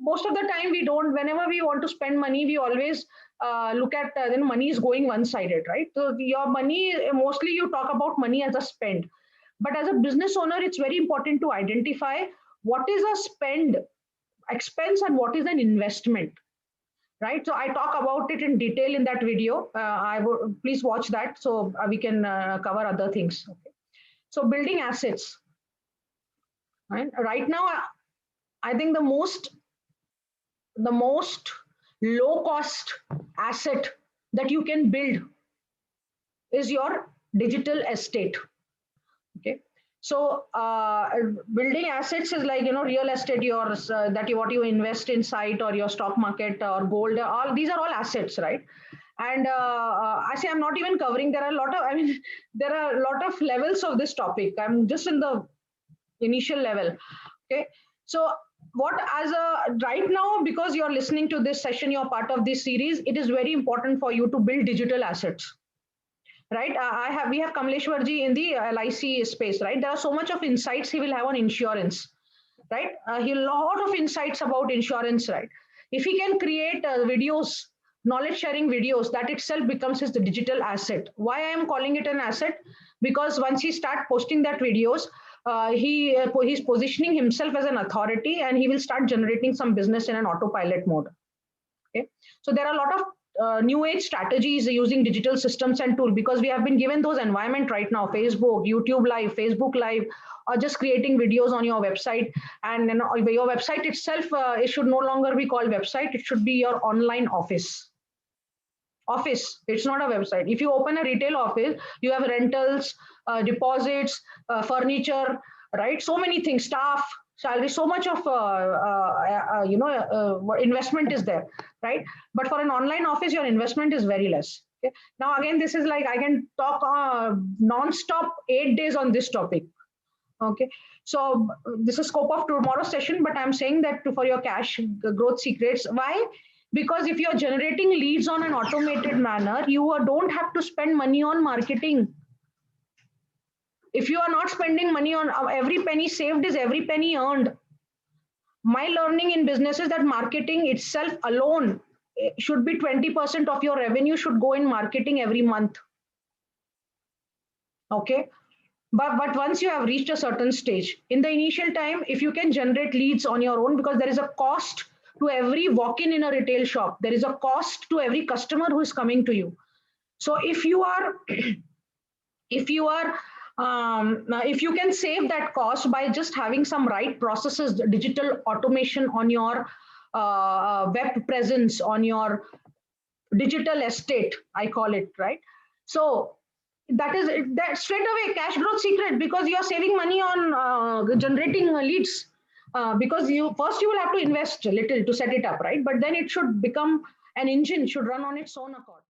most of the time we don't. Whenever we want to spend money, we always look at then money is going one sided, right? So your money, mostly you talk about money as a spend, but as a business owner it's very important to identify what is a spend expense and what is an investment, right? So I talk about it in detail in that video. I would please watch that so we can cover other things. Okay. So building assets, right now I think the most low cost asset that you can build is your digital estate. Okay. So building assets is like, real estate, yours that you what you invest in site or your stock market or gold, all these are all assets, right? And I say I'm not even covering, there are a lot of, I mean, there are a lot of levels of this topic. I'm just in the initial level. Okay. So what as a right now, because you're listening to this session, you're part of this series, it is very important for you to build digital assets, right? We have Kamleshwarji in the LIC space, right? There are so much of insights he will have on insurance, right? He'll lot of insights about insurance, right? If he can create videos, knowledge sharing videos, that itself becomes his digital asset. Why I am calling it an asset? Because once he start posting that videos, he's positioning himself as an authority, and he will start generating some business in an autopilot mode. Okay, so there are a lot of new age strategies using digital systems and tool, because we have been given those environment right now: Facebook, YouTube Live, Facebook Live, or just creating videos on your website. And your website itself, it should no longer be called website; it should be your online office. Office, it's not a website. If you open a retail office, you have rentals, deposits, furniture, right? So many things, staff, salary, so much of investment is there, right? But for an online office, your investment is very less. Okay? Now again, this is like I can talk non-stop 8 days on this topic. Okay, so this is scope of tomorrow's session, but I'm saying that for your cash growth secrets. Why? Because if you're generating leads on an automated manner, you don't have to spend money on marketing. If you are not spending money on every penny saved is every penny earned. My learning in business is that marketing itself alone should be 20% of your revenue should go in marketing every month. Okay, but once you have reached a certain stage, in the initial time, if you can generate leads on your own, because there is a cost to every walk-in in a retail shop, there is a cost to every customer who is coming to you. So if you are if you can save that cost by just having some right processes, digital automation on your web presence, on your digital estate, I call it, right? So that is that straight away cash growth secret, because you are saving money on generating leads. Because you first you will have to invest a little to set it up, right? But then it should become an engine, should run on its own accord.